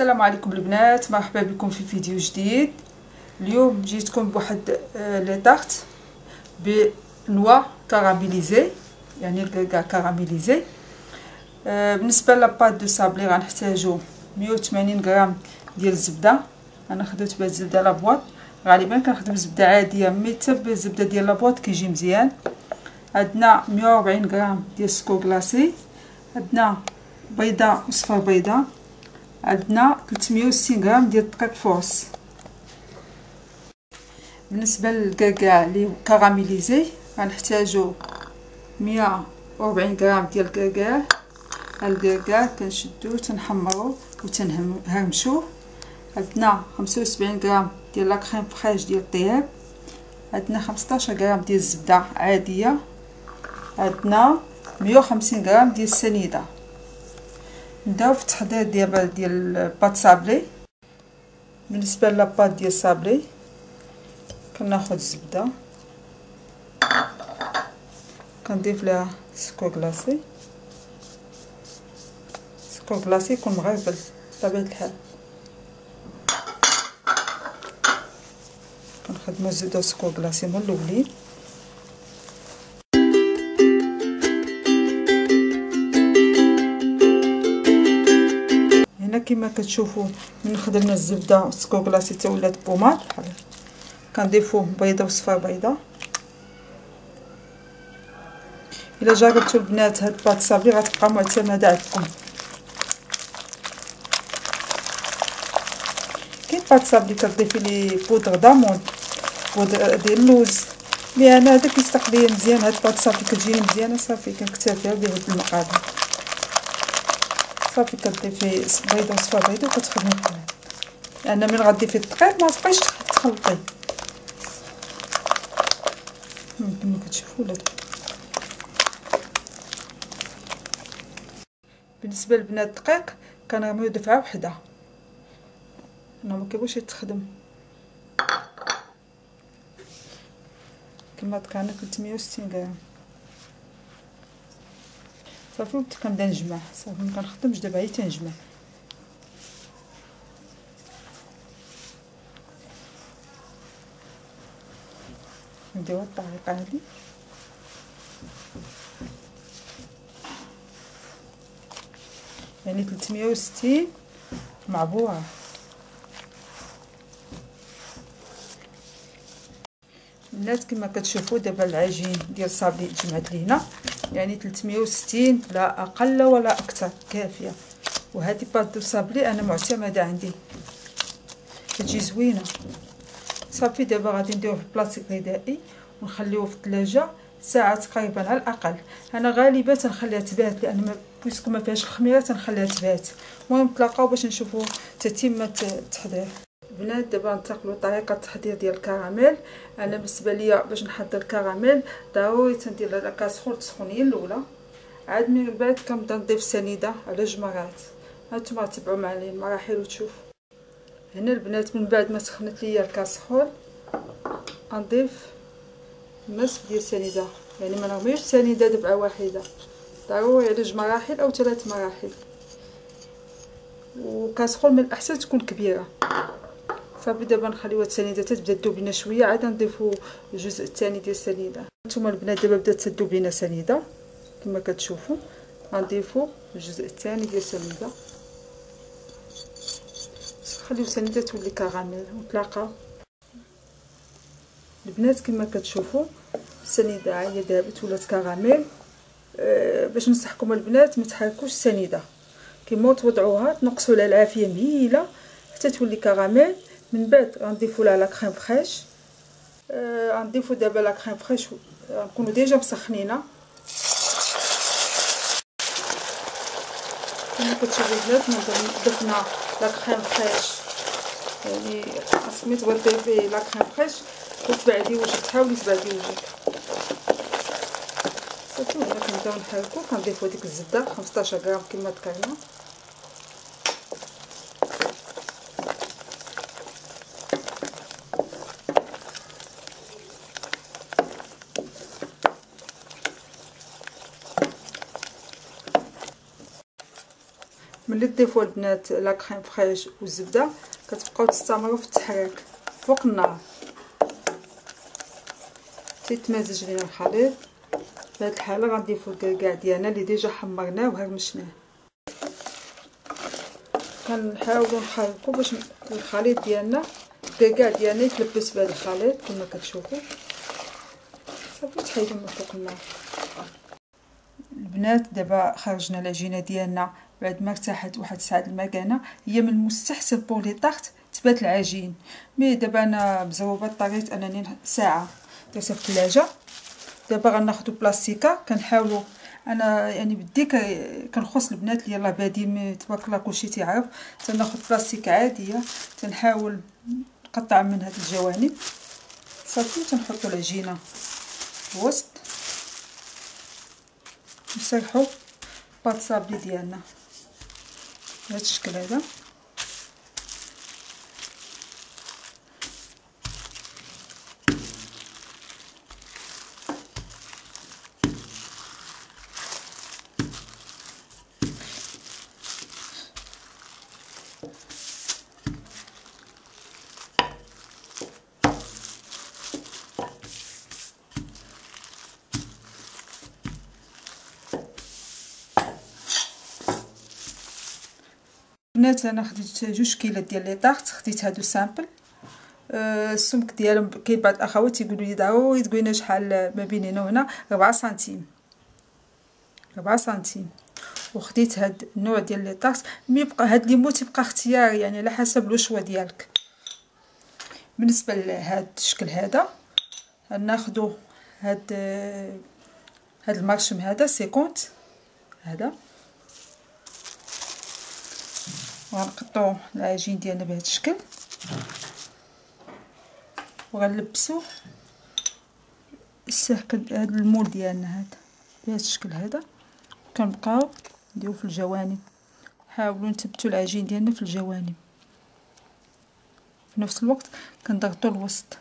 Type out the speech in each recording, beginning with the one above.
السلام عليكم البنات، مرحبا بكم في فيديو جديد. اليوم جيتكم بواحد لي طارت بنوا كراميليزي، يعني الكركاع كراميليزي. بالنسبه لاباط دو صابلي غنحتاجو 180 غرام ديال الزبده. انا خديت بهاد الزبده لابواط، غالبا كنخدم زبده عاديه مي حتى بالزبده ديال لابواط كيجي مزيان. عندنا 140 غرام ديال السكر كلاصي، عندنا بيضه وصفر بيضه، عندنا 360 غرام ديال الدقيق فورس. بالنسبه للكركاع اللي كراميليزي غنحتاجو 140 غرام ديال الكركاع. الكركاع كنشدوه تنحمروه وتنهرمشوه. عندنا 75 غرام ديال لا كريم فريش ديال الطياب، عندنا 15 غرام ديال الزبده عاديه، عندنا 150 غرام ديال السنيده. نبداو في التحضير ديال باط صابلي. بالنسبه لاباط ديال صابلي كناخذ الزبده كنضيف لها سكر كلاصي. سكر كلاصي يكون مغربل بطبيعه الحال. كنخدمو الزبده والسكر كلاصي من الاولين. هنا كما كتشوفوا من خدمنا الزبده والسكر كلاصي حتى ولات بوماد. كنضيفوا بيضه وصفر بيضه. الا جربتوا البنات هاد باط صابلي غتبقى معتمده عندكم. كاين باط صابلي كتضيفي ليه بودر دامون، بودر ديال اللوز، مي انا هذا كيستحق ليا مزيان. هاد باط صابلي كتجيني مزيانه صافي كنكتفيها بهاد المقادير. صافي كتضيفي بيضه وصفر بيضه وكتخدمي بحال انا من غديفي الدقيق ما تبقايش تخلطي كما كتشوفوا. ولا بالنسبه للبنات الدقيق كنرميو دفعه وحده، انا ما كيبغيش يتخدم. كما كان 360 غرام صافي. كنبدا نجمع صافي، ما كنخدمش دابا غير تنجمع. نديرو الطريقه هذه. يعني 360 معبوعه. البنات كما كتشوفوا دابا العجين ديال الصابلي تجمعت لينا، يعني 360 لا اقل ولا اكثر كافيه. وهذه باط دو صابلي انا معتمده عندي، كتجي زوينه. صافي دابا غادي نديروه في بلاصتيك غذائي ونخليوه في الثلاجه ساعه تقريبا على الاقل. انا غالبا تنخليها تبات لان بويسكو ما فيهاش الخميره تنخليها تبات. المهم تلاقاو باش نشوفوا تتمه التحضير. البنات دابا ننتقلوا لطريقه التحضير ديال الكراميل. انا بالنسبه ليا باش نحضر الكراميل ضروري تندير لا كاسرول تسخن هي الاولى، عاد من بعد كنبدا نضيف السنيده على جوج مرات. هانتوما تبعوا معايا المراحل وتشوفوا. هنا البنات من بعد ما سخنت ليا الكاسرول غنضيف نصف ديال السنيده، يعني ما نرميوش السنيده دبعه واحده، ضروري على جوج مراحل او 3 مراحل. وكاسرول من الاحسن تكون كبيره. صافي دابا نخليوها السنيده تبدا تذوب لينا شويه، عاد نضيفوا الجزء الثاني ديال السنيده. نتوما البنات دابا بدات تذوب لينا سنيده كما كتشوفوا. غنضيفوا الجزء الثاني ديال السنيده، خليو السنيده تولي كراميل ونتلاقاو. البنات كما كتشوفوا السنيده هي دابت ولات كراميل. باش نصحكم البنات ما تحركوش السنيده، كيما توضعوها تنقصوا لها العافيه مهيله حتى تولي كراميل. من بعد غنضيفوا لها لا كريم فريش. غنضيفوا دابا لا كريم فريش، نكونوا ديجا مسخنينها كما كتشوفوا البنات. ضفنا لا كريم فريش، يعني خاصك ملي تبغي تضيفي لا كريم فريش وتبعدي وجهك، تحاولي تبعدي وجهك صافي. هنا كنبداو نحركو. كنضيفوا ديك الزبده 15 غرام كما ذكرنا. ملي تضيفوا البنات لا كريم فريش والزبده كتبقاو تستمروا في التحريك فوق النار تيتمازج لينا الخليط. في هذه الحاله غنضيفوا الكركاع ديالنا اللي ديجا حمرناه وهرمشناه. كنحاولوا نخلطوا باش الخليط ديالنا الكركاع ديالنا يتلبس بهذا الخليط كما كتشوفوا. صافي تحيدوا من فوق النار. البنات دابا خرجنا العجينه ديالنا بعد ما ارتاحت واحد ساعه المكانه. هي من المستحسن بور لي طارت تبات العجين، مي دابا انا مزروبه اضطريت انني ساعه درتها في الثلاجه. دابا غناخذوا بلاستيكه كنحاولوا انا يعني بدي كنخص البنات اللي يلاه بادين تبارك الله كلشي تيعرف. تناخذ بلاستيك عاديه تنحاول نقطع من هاد الجوانب صافي. تنحطوا العجينه في الوسط نسرحوا بات صابلي ديالنا بهذا الشكل هذا. بنات انا خديت 2 كيلات ديال لي طارت. خديت هادو سامبل. السمك ديالهم كاين بعض الاخوات يقولوا لي ضروري تقولينا شحال ما بين هنا وهنا. 4 سنتيم 4 سنتيم. وخديت هاد النوع ديال لي طارت. مي يبقى هاد لي مو تيبقى اختياري يعني على حسب الوشوه ديالك. بالنسبه لهاد الشكل هذا ناخذوا هاد المرشم هذا 50 هذا وغنقطعوا العجين ديالنا بهذا الشكل وغنلبسوا السهك هذا المول ديالنا هذا بهذا الشكل هذا. كنبقاو نديرو في الجوانب. حاولوا نثبتوا العجين ديالنا في الجوانب في نفس الوقت كنضغطوا الوسط.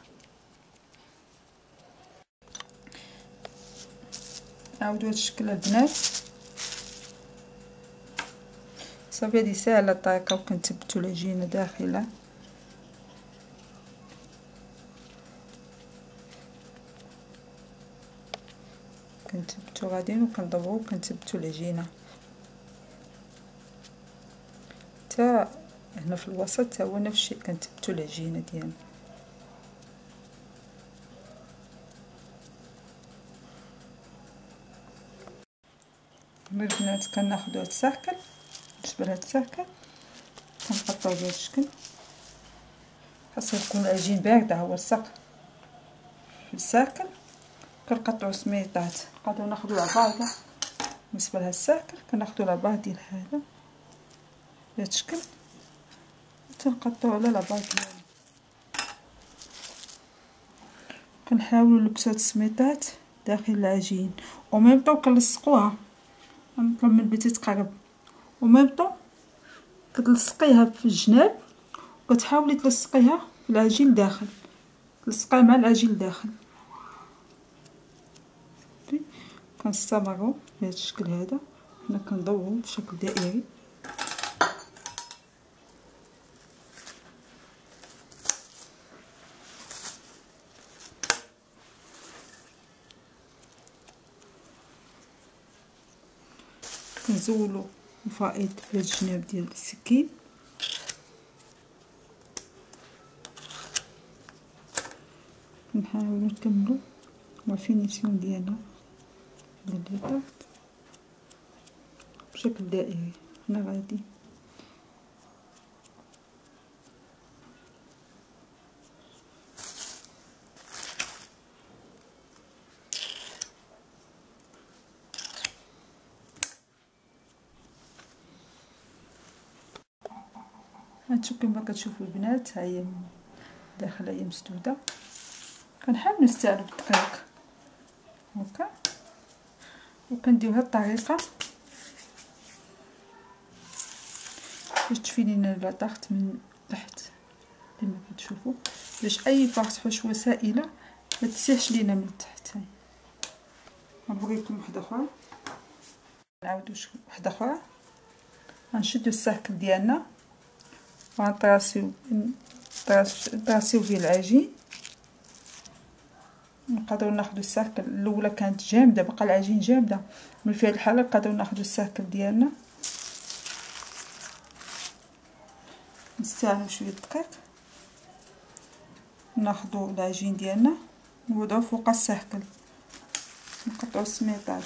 عاودوا هذا الشكل البنات صافي. هذه ساهله الطريقه وكنثبتوا العجينه داخله. كنثبتوا غاديين وكنضربوا وكنثبتوا العجينه حتى هنا في الوسط حتى هو نفس الشيء كنثبتوا العجينه ديالنا. البنات كناخذوا هاد الساكل. بالنسبه لهاد الساكل كنقطعوا بهذا الشكل. خاصو يكون العجين بارد هو الساق في الساكل. كنقطعوا سميطات. نقدروا ناخذوا العبار كاع. بالنسبه لهاد الساكل كناخذوا العبار ديال هذا بهذا الشكل تنقطعوا على العبار ديالو. كنحاولوا نلبسوا هاد السميطات داخل العجين وميم طون كنلصقوها. نطلب من البنت تقرب وميم طون كتلصقيها في الجناب وكتحاولي تلصقيها في العجين داخل. تلصقيها مع العجين داخل. كنستمروا بهذا الشكل هذا. حنا كندوروا بشكل دائري. كنزولوا الفائض في هذا الجناب ديال السكين. نحاولوا نكملوا لا فينيسيون ديالنا ديال لي طارت بشكل دائري. هنا غادي هانتو كما كتشوفوا البنات. ها هي داخله هي مسدوده. كنحاول نستعمل بالدقيق هكا وكندير هاد الطريقه باش تفي لينا لا طارت من تحت كما كتشوفوا باش اي بارت حشوه سائله ما تسيحش لينا من تحت. غنوريكم وحده اخرى. نعاودوا وحده اخرى. غنشدو الساكل ديالنا وغنطراسيو فيه العجين. نقدروا ناخذ الساكل الاولى كانت جامده، بقى العجين جامده، من في هذه الحاله نقدروا ناخذ الساكل ديالنا نستعملوا شويه دقيق، ناخذوا العجين ديالنا نوضعوه فوق الساكل، نقطعوا السميطات،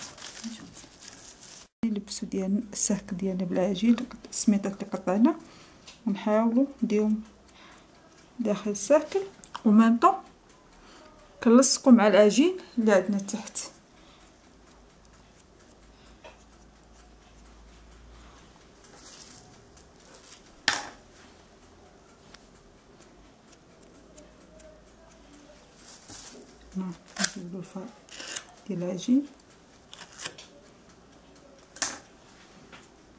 نلبسوا ديال الساكل ديالنا بالعجين السميطات اللي قطعنا ونحاولوا نديرهم داخل الساكل ومنطو كنلصقوا مع العجين اللي عندنا تحت. نجيبوا الفرق ديال العجين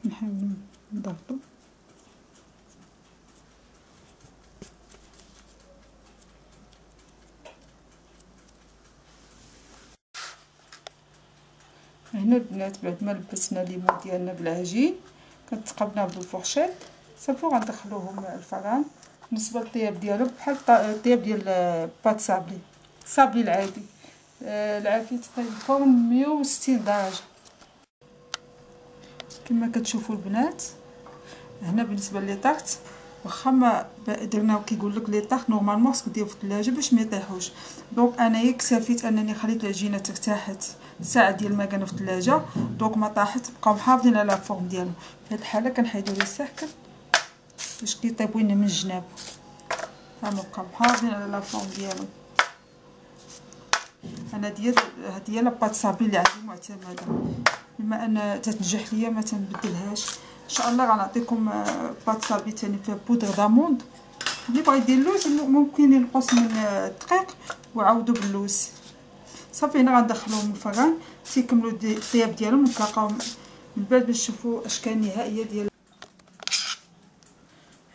نحاولوا نضغطوا هنا البنات. بعد ما لبسنا ليمون ديالنا بالعجين كنتقبناه بالفرشيط صافي غندخلوهم الفران. بالنسبه للطياب ديالو بحال الطياب ديال باط صابلي العادي، العافيه تقريبا الفرن 160 درجه كما كتشوفوا البنات. هنا بالنسبه لي طاحت واخا ما درناو كيقول لك لي طاح نورمالمون خصك ديرو في الثلاجه باش ما يطيحوش. دونك انايا اكتفيت انني خليت العجينه ترتاحت ساعه ديال ما كانوا في الثلاجه، دونك ما طاحت، بقاو محافظين على الفورم ديالهم. في هذه الحاله كنحيدو ليه الساكل باش كيطيبوا لنا من الجناب، ها بقاو محافظين على الفورم ديالهم. انا ديال لاباط صابلي اللي عندي معتمده، بما ان تتنجح ليا ما تنبدلهاش. ان شاء الله غنعطيكم باط صابلي ثاني فيها بودر داموند، اللي بغى يدير اللوز ممكن ينقص من الدقيق ويعوضو باللوز. صافي هنا غندخلوهم الفران تيكملوا الطياب ديالهم، نتلاقاو من بعد باش نشوفوا الاشكال النهائيه ديال.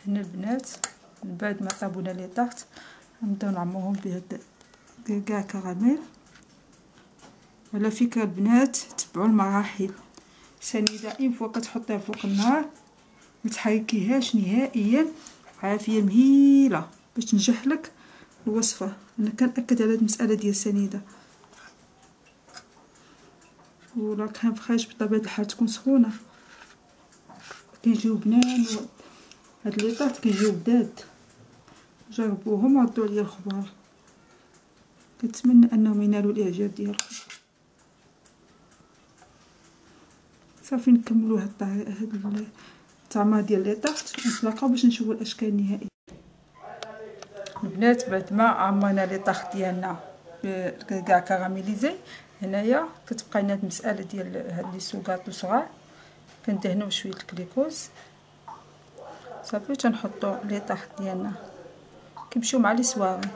هنا البنات من بعد ما طابونا لي طاحت غنبداو نعمروهم بهاد كاع كراميل. على فكره البنات تبعوا المراحل، سنيده اين فوا كتحطيها فوق النار ما تحركيهاش نهائيا، عافيه مهيله باش تنجح لك الوصفه. انا كنأكد على هاد المساله ديال سنيده، ولا كان فخاش بطبيعه الحال تكون سخونه كيجيو بنان. هاد لي طاط كيجيو بداد، جربوهم وردوا لي الخبر. كنتمنى انهم ينالوا الاعجاب ديالكم. صافي نكملوا هاد الطعمه ديال لي طاط ونتلاقاو باش نشوفوا الاشكال النهائيه. البنات بعد ما عمرنا لي طاط ديالنا كاع كراميليزي، هنايا كتبقى لنا المساله ديال هاد لي سوغاطو صغار كندهنوا شويه الكليكوز. صافي تنحطوا لي طاط ديالنا كيمشيو مع لي سواغي.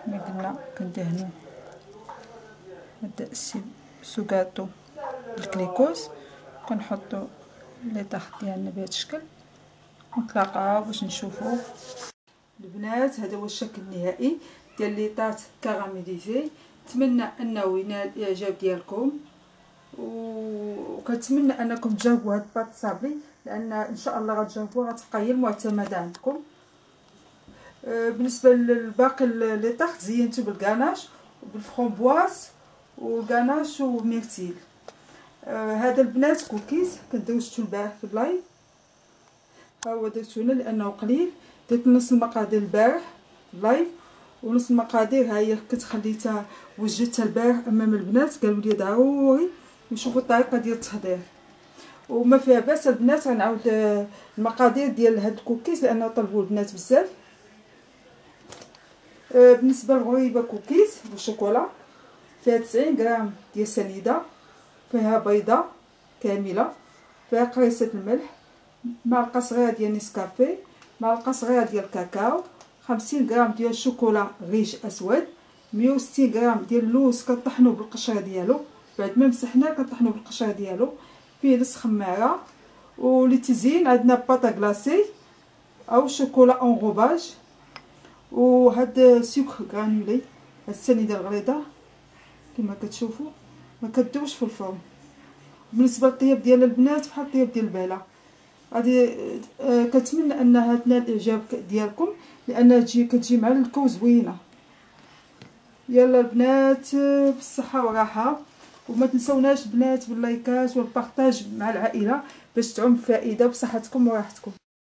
كما قلنا كندهنوا هاد السوغاطو بالكليكوز، كنحطوا لي طاط ديالنا بهذا الشكل، ونتلاقاو باش نشوفوا. البنات هذا هو الشكل النهائي ديال لي طاط كراميليزي. نتمنى انه ينال الاعجاب ديالكم، وكنتمنى انكم تجربوا هاد الباط صابلي، لان ان شاء الله غتجربوها غتبقى هي المعتمده عندكم. بالنسبه للباقي لي طاط زينتو بالكاناش وبالفرomboise وغاناش وميرتيل. هذا البنات كوكيز كندوزتو البارح في اللايف، ها هو درتو هنا لانه قليل. درت نص المقادير البارح في اللايف ونص المقادير ها هي كنت خليتها وجدتها البارح امام البنات، قالوا لي ضروري نشوفوا الطريقه ديال التحضير. وما فيها باس البنات غنعاود المقادير ديال هاد الكوكيز لانه طلبوا البنات بزاف. بالنسبه للغريبه كوكيز بالشوكولا فيها 90 غرام ديال سنيده، فيها بيضه كامله، فيها قريصه الملح، معلقه صغيره ديال نسكافيه، معلقه صغيره ديال الكاكاو، 50 غرام ديال الشوكولا ريج اسود، 160 غرام ديال اللوز كطحنوه بالقشره ديالو، بعد ما مسحناه كطحنوه بالقشره ديالو، فيه نص خماره. وللتزيين عندنا باطا كلاصي او شوكولا اون غوباج، وهاد سكر غرانولي. هاد السنيده الغليظه كما كتشوفوا ما كدوبش في الفرن، بالنسبه للطياب ديال البنات بحال الطياب ديال الباله. غادي كنتمنى انها تنال الاعجاب ديالكم، لانها كتجي مع الكو زوينه. يلا البنات بالصحه والراحه، وما تنسوناش البنات باللايكات والبارطاج مع العائله باش تعم فائده بصحتكم وراحتكم.